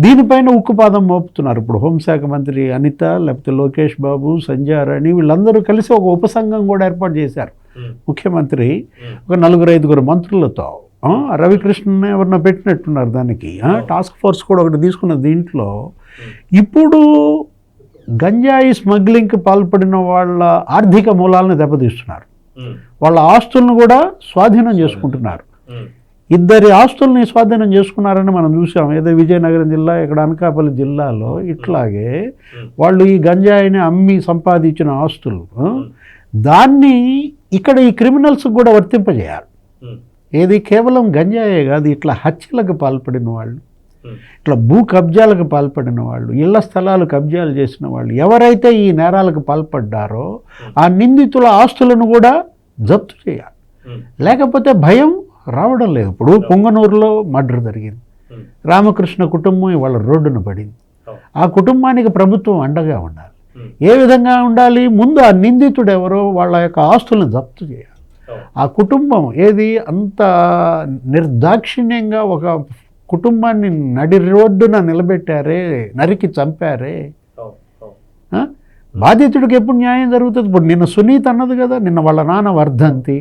దీనిపైన ఉక్కుపాదం మోపుతున్నారు. ఇప్పుడు హోంశాఖ మంత్రి అనిత, లేకపోతే లోకేష్ బాబు, సంజయ్ రాణి వీళ్ళందరూ కలిసి ఒక ఉపసంఘం కూడా ఏర్పాటు చేశారు. ముఖ్యమంత్రి ఒక 4-5 మంత్రులతో, రవికృష్ణ ఎవరినో పెట్టినట్టున్నారు దానికి, టాస్క్ ఫోర్స్ కూడా ఒకటి తీసుకున్న దీంట్లో. ఇప్పుడు గంజాయి స్మగ్లింగ్కి పాల్పడిన వాళ్ళ ఆర్థిక మూలాలను దెబ్బతీస్తున్నారు. వాళ్ళ ఆస్తులను కూడా స్వాధీనం చేసుకుంటున్నారు. ఇద్దరి ఆస్తుల్ని స్వాధీనం చేసుకున్నారని మనం చూసాం. ఏదో విజయనగరం జిల్లా, ఇక్కడ అనకాపల్లి జిల్లాలో ఇట్లాగే వాళ్ళు ఈ గంజాయిని అమ్మి సంపాదించిన ఆస్తులు దాన్ని ఇక్కడ ఈ క్రిమినల్స్ కూడా వర్తింపజేయాలి. ఏది కేవలం గంజాయే కాదు, ఇట్లా హత్యలకు పాల్పడిన వాళ్ళు, ఇట్లా భూ కబ్జాలకు పాల్పడిన వాళ్ళు, ఇళ్ల స్థలాలు కబ్జాలు చేసిన వాళ్ళు, ఎవరైతే ఈ నేరాలకు పాల్పడ్డారో ఆ నిందితుల ఆస్తులను కూడా జప్తు చేయాలి. లేకపోతే భయం రావడం లేదు. ఇప్పుడు పొంగనూరులో మర్డర్ జరిగింది, రామకృష్ణ కుటుంబం ఇవాళ రోడ్డున పడింది. ఆ కుటుంబానికి ప్రభుత్వం అండగా ఉండాలి. ఏ విధంగా ఉండాలి? ముందు ఆ నిందితుడు ఎవరో వాళ్ళ యొక్క ఆస్తులను జప్తు చేయాలి. ఆ కుటుంబం ఏది అంత నిర్దాక్షిణ్యంగా ఒక కుటుంబాన్ని నడి రోడ్డున నిలబెట్టారే, నరికి చంపారే. బాధితుడికి ఎప్పుడు న్యాయం జరుగుతుంది? ఇప్పుడు నిన్న సునీత్ అన్నది కదా, నిన్న వాళ్ళ నాన్న వర్ధంతి,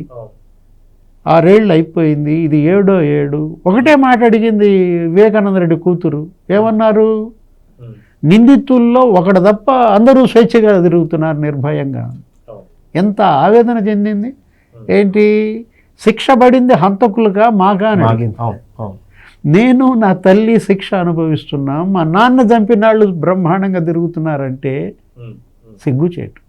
6 ఏళ్ళు అయిపోయింది, ఇది 7వ ఏడు. ఒకటే మాట అడిగింది వివేకానంద రెడ్డి కూతురు. ఏమన్నారు? నిందితుల్లో ఒకడు తప్ప అందరూ స్వేచ్ఛగా తిరుగుతున్నారు నిర్భయంగా. ఎంత ఆవేదన చెందింది. ఏంటి శిక్ష పడింది హంతకులుగా మాగా అని అడిగింది. నేను నా తల్లి శిక్ష అనుభవిస్తున్నా, మా నాన్న చంపిన వాళ్ళు బ్రహ్మాండంగా తిరుగుతున్నారంటే సిగ్గుచేటు.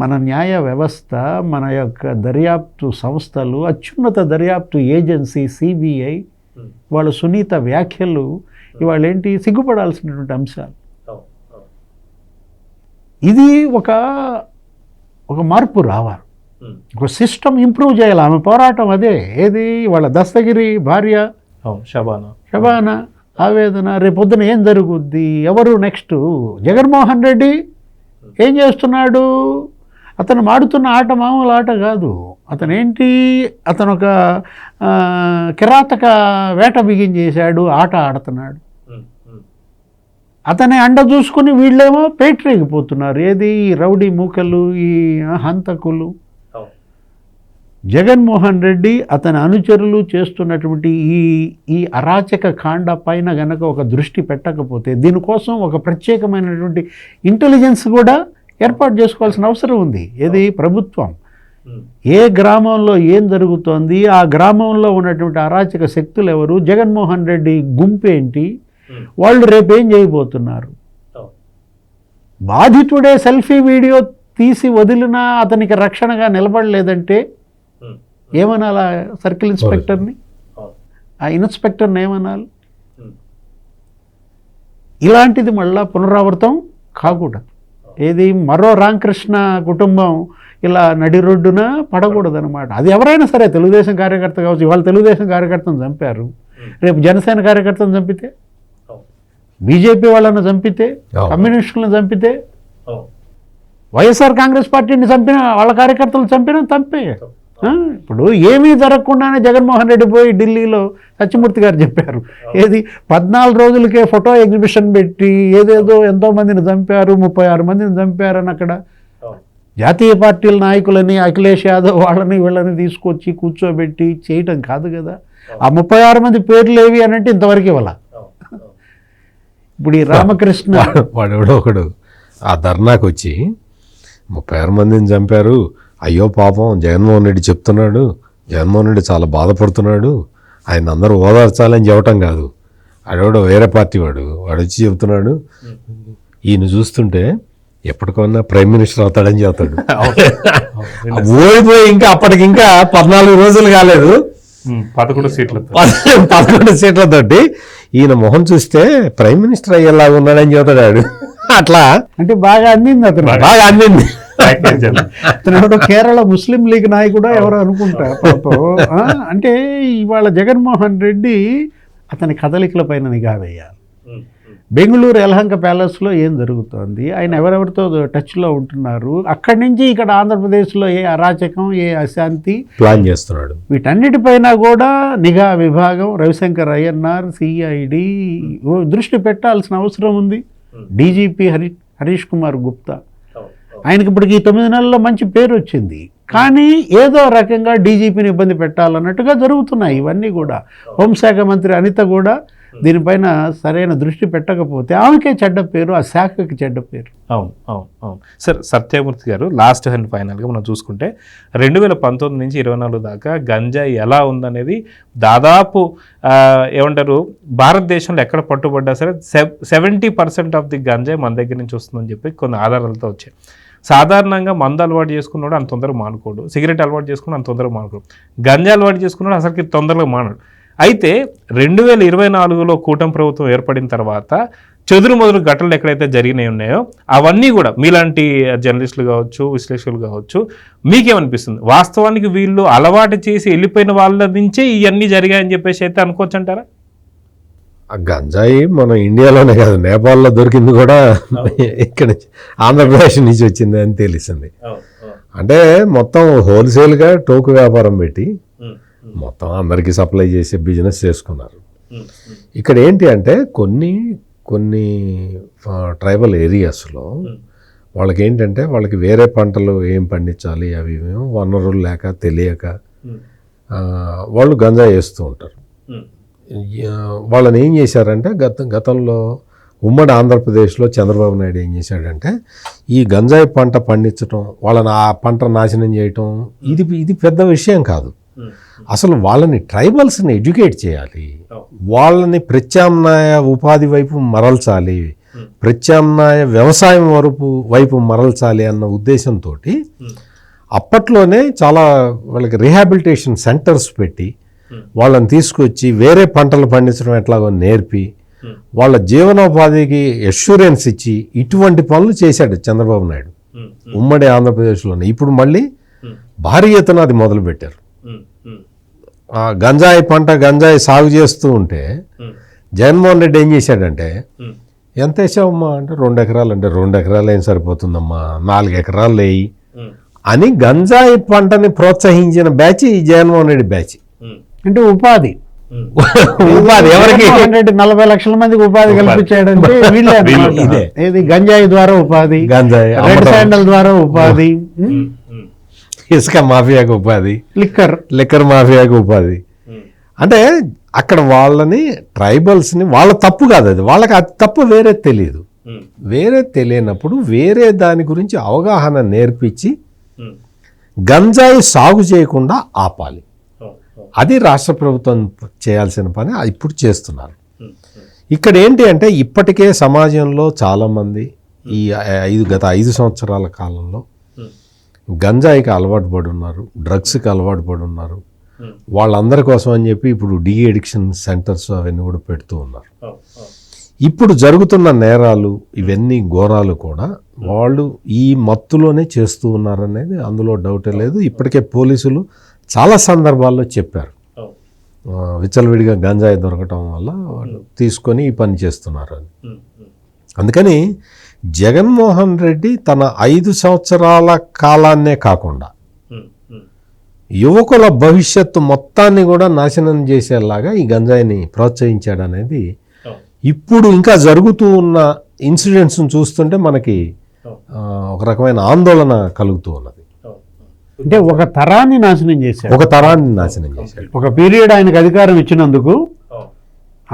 మన న్యాయ వ్యవస్థ, మన యొక్క దర్యాప్తు సంస్థలు, అత్యున్నత దర్యాప్తు ఏజెన్సీ సిబిఐ, వాళ్ళ సునీత వ్యాఖ్యలు ఇవాళ ఏంటి సిగ్గుపడాల్సినటువంటి అంశాలు. ఇది ఒక మార్పు రావాలి, ఒక సిస్టమ్ ఇంప్రూవ్ చేయాలి. ఆమె పోరాటం అదే. ఏది వాళ్ళ దస్తగిరి భార్య షబానా ఆవేదన. రేపొద్దున ఏం జరుగుద్ది? ఎవరు నెక్స్ట్? జగన్మోహన్ రెడ్డి ఏం చేస్తున్నాడు? అతను ఆడుతున్న ఆట మామూలు ఆట కాదు. అతను ఒక కిరాతక వేట బిగించేశాడు, ఆట ఆడుతున్నాడు. అతని అండ చూసుకుని వీళ్ళేమో పేటరేగిపోతున్నారు. ఏది రౌడీ మూకలు, ఈ హంతకులు. జగన్మోహన్ రెడ్డి అతని అనుచరులు చేస్తున్నటువంటి ఈ అరాచక కాండ పైన గనక ఒక దృష్టి పెట్టకపోతే, దీనికోసం ఒక ప్రత్యేకమైనటువంటి ఇంటెలిజెన్స్ కూడా ఏర్పాటు చేసుకోవాల్సిన అవసరం ఉంది. ఏది ప్రభుత్వం ఏ గ్రామంలో ఏం జరుగుతోంది, ఆ గ్రామంలో ఉన్నటువంటి అరాచక శక్తులు ఎవరు, జగన్మోహన్ రెడ్డి గుంపేంటి, వాళ్ళు రేపేం చేయబోతున్నారు. బాధితుడే సెల్ఫీ వీడియో తీసి వదిలినా అతనికి రక్షణగా నిలబడలేదంటే ఏమనాలా? సర్కిల్ ఇన్స్పెక్టర్ని, ఆ ఇన్స్పెక్టర్ని ఏమనాలి? ఇలాంటిది మళ్ళా పునరావృతం కాకూడదు. ఏది మరో రామకృష్ణ కుటుంబం ఇలా నడి రోడ్డున పడకూడదనమాట. అది ఎవరైనా సరే, తెలుగుదేశం కార్యకర్త కావచ్చు. ఇవాళ తెలుగుదేశం కార్యకర్తను చంపారు, రేపు జనసేన కార్యకర్తను చంపితే, బీజేపీ వాళ్ళను చంపితే, కమ్యూనిస్టులను చంపితే, వైఎస్ఆర్ కాంగ్రెస్ పార్టీని చంపిన వాళ్ళ కార్యకర్తలు చంపినా తప్పే. ఇప్పుడు ఏమీ జరగకుండానే జగన్మోహన్ రెడ్డి పోయి ఢిల్లీలో సత్యమూర్తి గారు చెప్పారు. ఏది 14 రోజులకే ఫోటో ఎగ్జిబిషన్ పెట్టి ఏదేదో ఎంతోమందిని చంపారు, 36 మందిని చంపారని అక్కడ జాతీయ పార్టీల నాయకులని, అఖిలేష్ యాదవ్ వాళ్ళని వీళ్ళని తీసుకొచ్చి కూర్చోబెట్టి చేయటం కాదు కదా. ఆ 36 మంది పేర్లు ఏవి అని అంటే ఇంతవరకు ఇవ్వాల. ఇప్పుడు ఈ రామకృష్ణ వాడెవడో ఒకడు ఆ ధర్నాకు వచ్చి 36 మందిని చంపారు, అయ్యో పాపం జగన్మోహన్ రెడ్డి చెప్తున్నాడు, జగన్మోహన్ రెడ్డి చాలా బాధపడుతున్నాడు, ఆయన అందరూ ఓదార్చాలని చెప్పటం కాదు. ఆడవాడు వేరే పార్టీ వాడు వచ్చి చెప్తున్నాడు, ఈయన చూస్తుంటే ఎప్పటికన్నా ప్రైమ్ మినిస్టర్ అవుతాడని చెప్తాడు. ఓడిపోయి ఇంకా అప్పటికి ఇంకా 14 రోజులు కాలేదు, 11 సీట్లతోటి ఈయన మొహం చూస్తే ప్రైమ్ మినిస్టర్ అయ్యేలాగా ఉన్నాడని చెబుతాడు. అట్లా అంటే బాగా అందింది, అతను బాగా అందింది. అతను ఎవరో కేరళ ముస్లిం లీగ్ నాయకుడు ఎవరో అనుకుంటారు పాపం. అంటే ఇవాళ జగన్మోహన్ రెడ్డి అతని కదలికల పైన నిఘా వేయాలి. బెంగళూరు యలహంక ప్యాలెస్లో ఏం జరుగుతోంది, ఆయన ఎవరెవరితో టచ్లో ఉంటున్నారు, అక్కడి నుంచి ఇక్కడ ఆంధ్రప్రదేశ్లో ఏ అరాచకం, ఏ అశాంతి ప్లాన్ చేస్తున్నాడు, వీటన్నిటిపైన కూడా నిఘా విభాగం, రవిశంకర్ అయ్యన్నార్, సిఐడి దృష్టి పెట్టాల్సిన అవసరం ఉంది. డీజీపీ హరీష్ కుమార్ గుప్తా, ఆయనకి ఇప్పటికి 9 నెలల్లో మంచి పేరు వచ్చింది, కానీ ఏదో రకంగా డీజీపీని ఇబ్బంది పెట్టాలన్నట్టుగా జరుగుతున్నాయి ఇవన్నీ కూడా. హోంశాఖ మంత్రి అనిత కూడా దీనిపైన సరైన దృష్టి పెట్టకపోతే ఆమెకే చెడ్డ పేరు, ఆ శాఖకి చెడ్డ పేరు. అవును అవును అవును సార్. సత్యమూర్తి గారు, లాస్ట్ అండ్ ఫైనల్గా మనం చూసుకుంటే 2019 నుంచి 2024 దాకా గంజాయి ఎలా ఉందనేది దాదాపు ఏమంటారు, భారతదేశంలో ఎక్కడ పట్టుబడ్డా సరే 70% ఆఫ్ ది గంజాయి మన దగ్గర నుంచి వస్తుందని చెప్పి కొన్ని ఆధారాలతో వచ్చాయి. సాధారణంగా మందు అలవాటు చేసుకున్నాడు అంత తొందరగా మానుకోడు, సిగరెట్ అలవాటు చేసుకున్నాడు అంత తొందరగా మానుకోడు, గంజా అలవాటు చేసుకున్నాడు అసలుకి తొందరగా మానడు. అయితే 2024లో కూటమి ప్రభుత్వం ఏర్పడిన తర్వాత చెదురు మొదలు ఘటనలు ఎక్కడైతే జరిగినాయి ఉన్నాయో అవన్నీ కూడా మీలాంటి జర్నలిస్టులు కావచ్చు, విశ్లేషకులు కావచ్చు, మీకేమనిపిస్తుంది? వాస్తవానికి వీళ్ళు అలవాటు చేసి వెళ్ళిపోయిన వాళ్ళ నుంచే ఇవన్నీ జరిగాయని చెప్పేసి అయితే అనుకోవచ్చు అంటారా? ఆ గంజాయి మన ఇండియాలోనే కాదు, నేపాల్లో దొరికింది కూడా ఇక్కడ నుంచి, ఆంధ్రప్రదేశ్ నుంచి వచ్చింది అని తెలిసింది. అంటే మొత్తం హోల్సేల్గా టోకు వ్యాపారం పెట్టి మొత్తం అందరికీ సప్లై చేసే బిజినెస్ చేసుకున్నారు. ఇక్కడ ఏంటి అంటే కొన్ని ట్రైబల్ ఏరియాస్లో వాళ్ళకి ఏంటంటే వాళ్ళకి వేరే పంటలు ఏం పండించాలి అవి వనరులు లేక తెలియక వాళ్ళు గంజాయి వేస్తూ ఉంటారు. వాళ్ళని ఏం చేశారంటే గతంలో ఉమ్మడి ఆంధ్రప్రదేశ్లో చంద్రబాబు నాయుడు ఏం చేశాడంటే ఈ గంజాయి పంట పండించడం, వాళ్ళని ఆ పంట నాశనం చేయటం ఇది పెద్ద విషయం కాదు. అసలు వాళ్ళని ట్రైబల్స్ని ఎడ్యుకేట్ చేయాలి, వాళ్ళని ప్రత్యామ్నాయ ఉపాధి వైపు మరల్చాలి, ప్రత్యామ్నాయ వ్యవసాయం వైపు మరల్చాలి అన్న ఉద్దేశంతో అప్పట్లోనే చాలా వాళ్ళకి రీహాబిలిటేషన్ సెంటర్స్ పెట్టి వాళ్ళని తీసుకొచ్చి వేరే పంటలు పండించడం ఎట్లాగో నేర్పి వాళ్ళ జీవనోపాధికి అష్యూరెన్స్ ఇచ్చి ఇటువంటి పనులు చేశాడు చంద్రబాబు నాయుడు ఉమ్మడి ఆంధ్రప్రదేశ్లోనే. ఇప్పుడు మళ్ళీ భారీ ఎత్తున అది మొదలుపెట్టారు. గంజాయి సాగు చేస్తూ ఉంటే జగన్మోహన్ రెడ్డి ఏం చేశాడంటే, ఎంత వేసావమ్మా అంటే 2 ఎకరాలు, అంటే 2 ఎకరాలు ఏం సరిపోతుందమ్మా 4 ఎకరాలు వేయి అని గంజాయి పంటని ప్రోత్సహించిన బ్యాచ్ ఈ జగన్మోహన్ రెడ్డి బ్యాచ్. అంటే ఉపాధి ఎవరికి 40 లక్షల మందికి ఉపాధి కల్పించాడంటే వీళ్ళే అన్నమాట. ఏది గంజాయి ద్వారా ఉపాధి, గంజాయి రెడ్ శాండల్ ద్వారా ఉపాధి, ఇసుక మాఫియాకు ఉపాధి, లిక్కర్ మాఫియాకు ఉపాధి. అంటే అక్కడ వాళ్ళని ట్రైబల్స్ని, వాళ్ళ తప్పు కాదు అది, వాళ్ళకి అది తప్ప వేరే తెలియదు. వేరే తెలియనప్పుడు వేరే దాని గురించి అవగాహన నేర్పించి గంజాయి సాగు చేయకుండా ఆపాలి. అది రాష్ట్ర ప్రభుత్వం చేయాల్సిన పని, ఇప్పుడు చేస్తున్నారు. ఇక్కడ ఏంటి అంటే ఇప్పటికే సమాజంలో చాలామంది గత 5 సంవత్సరాల కాలంలో గంజాయికి అలవాటు పడి ఉన్నారు, డ్రగ్స్కి అలవాటు పడి ఉన్నారు. వాళ్ళందరి కోసం అని చెప్పి ఇప్పుడు డీ అడిక్షన్ సెంటర్స్ అవన్నీ కూడా పెడుతూ ఉన్నారు. ఇప్పుడు జరుగుతున్న నేరాలు ఇవన్నీ ఘోరాలు కూడా వాళ్ళు ఈ మత్తులోనే చేస్తూ ఉన్నారనేది అందులో డౌటే లేదు. ఇప్పటికే పోలీసులు చాలా సందర్భాల్లో చెప్పారు, విచ్చలవిడిగా గంజాయి దొరకటం వల్ల వాళ్ళు తీసుకొని ఈ పని చేస్తున్నారు అని. అందుకని జగన్మోహన్ రెడ్డి తన 5 సంవత్సరాల కాలాన్నే కాకుండా యువకుల భవిష్యత్తు మొత్తాన్ని కూడా నాశనం చేసేలాగా ఈ గంజాయిని ప్రోత్సహించాడనేది ఇప్పుడు ఇంకా జరుగుతూ ఉన్న ఇన్సిడెంట్స్ని చూస్తుంటే మనకి ఒక రకమైన ఆందోళన కలుగుతూ ఉన్నది. అంటే ఒక తరాన్ని నాశనం చేశాడు, ఒక పీరియడ్ ఆయనకు అధికారం ఇచ్చినందుకు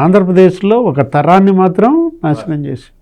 ఆంధ్రప్రదేశ్లో ఒక తరాన్ని మాత్రం నాశనం చేశాడు.